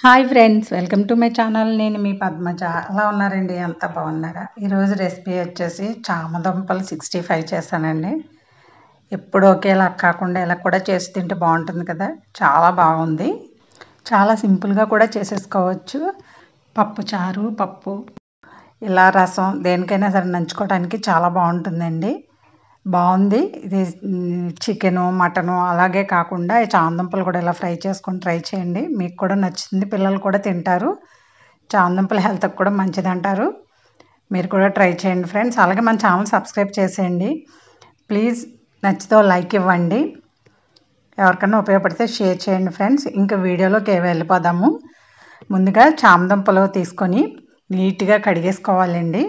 Hi friends, welcome to my channel. నేను మీ పద్మజ. ఎలా ఉన్నారండి? అంత బాగున్నారా? ఈరోజు రెసిపీ వచ్చేసి చామదుంపలు 65 చేశానండి. ఎప్పుడు ఒకేలా కాకుండా ఇలా కూడా చేసి తింటే బాగుంటుంది కదా. చాలా బాగుంది. చాలా సింపుల్గా కూడా చేసేసుకోవచ్చు. పప్పు చారు, పప్పు ఇలా రసం దేనికైనా సరే నంచుకోవడానికి చాలా బాగుంటుందండి. బాగుంది ఇది. చికెను, మటను అలాగే కాకుండా ఈ చామదుంపలు కూడా ఇలా ఫ్రై చేసుకొని ట్రై చేయండి. మీకు కూడా నచ్చుతుంది, పిల్లలు కూడా తింటారు. చామదుంపలు హెల్త్కి కూడా మంచిది అంటారు. మీరు కూడా ట్రై చేయండి ఫ్రెండ్స్. అలాగే మన ఛానల్ సబ్స్క్రైబ్ చేసేయండి ప్లీజ్. నచ్చితే లైక్ ఇవ్వండి. ఎవరికైనా ఉపయోగపడితే షేర్ చేయండి ఫ్రెండ్స్. ఇంకా వీడియోలోకి వెళ్ళిపోదాము. ముందుగా చామదుంపలు తీసుకొని నీట్గా కడిగేసుకోవాలండి.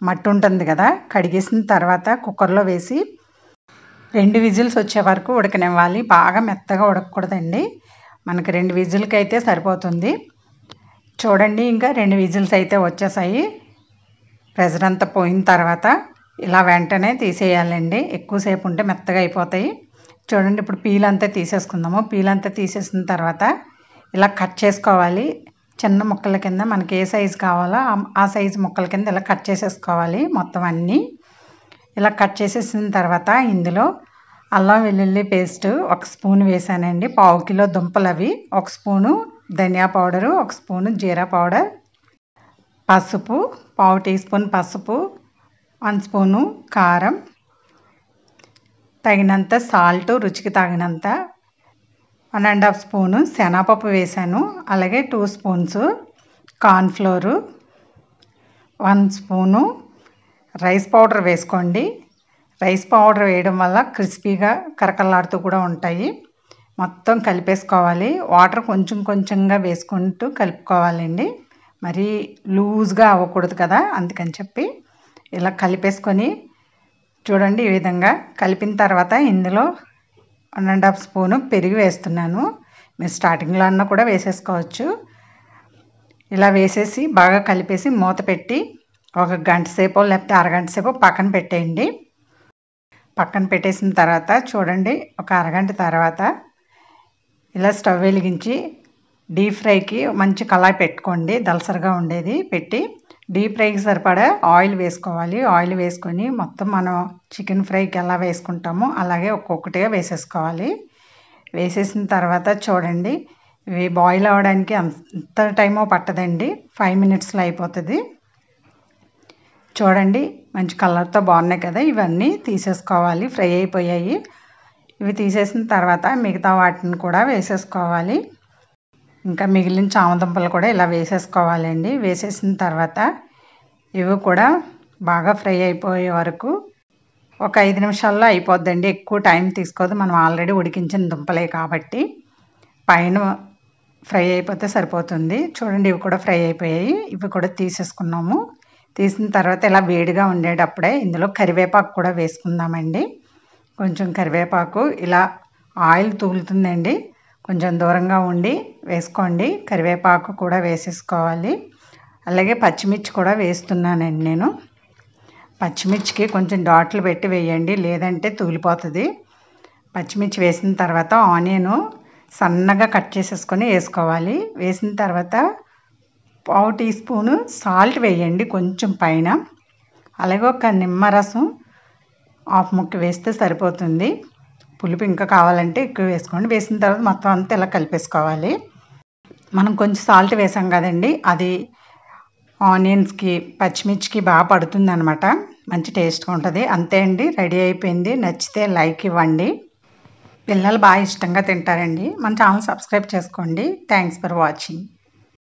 మట్టి ఉంటుంది కదా, కడిగేసిన తర్వాత కుక్కర్లో వేసి 2 విజిల్స్ వచ్చే వరకు ఉడకనివ్వాలి. బాగా మెత్తగా ఉడకకూడదండి. మనకి 2 విజిల్కి అయితే సరిపోతుంది. చూడండి, ఇంకా 2 విజిల్స్ అయితే వచ్చేసాయి. ప్రెజర్ అంతా పోయిన తర్వాత ఇలా వెంటనే తీసేయాలండి. ఎక్కువసేపు ఉంటే మెత్తగా అయిపోతాయి. చూడండి, ఇప్పుడు పీల్ అంతా తీసేసుకుందాము. పీల్ అంతా తీసేసిన తర్వాత ఇలా కట్ చేసుకోవాలి. చిన్న ముక్కల కింద మనకి ఏ సైజు కావాలో ఆ సైజు ముక్కల కింద ఇలా కట్ చేసేసుకోవాలి. మొత్తం అన్నీ ఇలా కట్ చేసేసిన తర్వాత ఇందులో అల్లం వెల్లుల్లి పేస్ట్ 1 స్పూన్ వేసానండి. 1/2 కిలో దుంపలు అవి, 1 స్పూను ధనియా పౌడరు, 1 స్పూను జీరా పౌడర్, పసుపు 1/2 టీ స్పూన్ పసుపు, 1 స్పూను కారం, తగినంత సాల్ట్, రుచికి తగినంత 1½ స్పూను శనగపప్పు వేసాను. అలాగే 2 spoons cornflour, 1 spoon rice powder వేసుకోండి. రైస్ పౌడర్ వేయడం వల్ల క్రిస్పీగా కరకరలాడుతూ కూడా ఉంటాయి. మొత్తం కలిపేసుకోవాలి. వాటర్ కొంచెం కొంచెంగా వేసుకుంటూ కలుపుకోవాలండి. మరీ లూజ్గా అవ్వకూడదు కదా, అందుకని చెప్పి ఇలా కలిపేసుకొని చూడండి. ఈ విధంగా కలిపిన తర్వాత ఇందులో 1½ స్పూను పెరుగు వేస్తున్నాను. మీరు స్టార్టింగ్లో అన్న కూడా వేసేసుకోవచ్చు. ఇలా వేసేసి బాగా కలిపేసి మూత పెట్టి 1 గంట సేపు లేకపోతే అరగంట సేపు పక్కన పెట్టేయండి. పక్కన పెట్టేసిన తర్వాత చూడండి, ఒక అరగంట తర్వాత ఇలా స్టవ్ వెలిగించి డీప్ ఫ్రైకి మంచి కళాయి పెట్టుకోండి. దలసరిగా ఉండేది పెట్టి డీప్ ఫ్రైకి సరిపడా ఆయిల్ వేసుకోవాలి. ఆయిల్ వేసుకొని మొత్తం మనం చికెన్ ఫ్రైకి ఎలా వేసుకుంటామో అలాగే ఒక్కొక్కటిగా వేసేసుకోవాలి. వేసేసిన తర్వాత చూడండి, ఇవి బాయిల్ అవ్వడానికి అంత టైమో పట్టదండి. 5 మినిట్స్లో అయిపోతుంది. చూడండి, మంచి కలర్తో బాగున్నాయి కదా. ఇవన్నీ తీసేసుకోవాలి. ఫ్రై అయిపోయాయి. ఇవి తీసేసిన తర్వాత మిగతా వాటిని కూడా వేసేసుకోవాలి. ఇంకా మిగిలిన చామదుంపలు కూడా ఇలా వేసేసుకోవాలండి. వేసేసిన తర్వాత ఇవి కూడా బాగా ఫ్రై అయిపోయే వరకు ఒక 5 నిమిషాల్లో అయిపోద్దండి. ఎక్కువ టైం తీసుకోదు. మనం ఆల్రెడీ ఉడికించిన దుంపలే కాబట్టి పైన ఫ్రై అయిపోతే సరిపోతుంది. చూడండి, ఇవి కూడా ఫ్రై అయిపోయాయి. ఇవి కూడా తీసేసుకున్నాము. తీసిన తర్వాత ఇలా వేడిగా ఉండేటప్పుడే ఇందులో కరివేపాకు కూడా వేసుకుందామండి. కొంచెం కరివేపాకు ఇలా ఆయిల్ తూలుతుందండి. కొంచెం దూరంగా ఉండి వేసుకోండి. కరివేపాకు కూడా వేసేసుకోవాలి. అలాగే పచ్చిమిర్చి కూడా వేస్తున్నానండి నేను. పచ్చిమిర్చికి కొంచెం డాట్లు పెట్టి వేయండి, లేదంటే తూలిపోతుంది. పచ్చిమిర్చి వేసిన తర్వాత ఆనియను సన్నగా కట్ చేసేసుకొని వేసుకోవాలి. వేసిన తర్వాత 1/2 టీ స్పూను సాల్ట్ వేయండి కొంచెం పైన. అలాగే ఒక నిమ్మరసం 1/2 ముక్క వేస్తే సరిపోతుంది. పులుపు ఇంకా కావాలంటే ఎక్కువ వేసుకోండి. వేసిన తర్వాత మొత్తం అంతా ఇలా కలిపేసుకోవాలి. మనం కొంచెం సాల్ట్ వేసాం కదండి, అది ఆనియన్స్కి పచ్చిమిర్చికి బాగా పడుతుంది అనమాట. మంచి టేస్ట్గా ఉంటుంది. అంతే అండి, రెడీ అయిపోయింది. నచ్చితే లైక్ ఇవ్వండి. పిల్లలు బాగా ఇష్టంగా తింటారండి. మన ఛానల్ సబ్స్క్రైబ్ చేసుకోండి. Thanks for watching.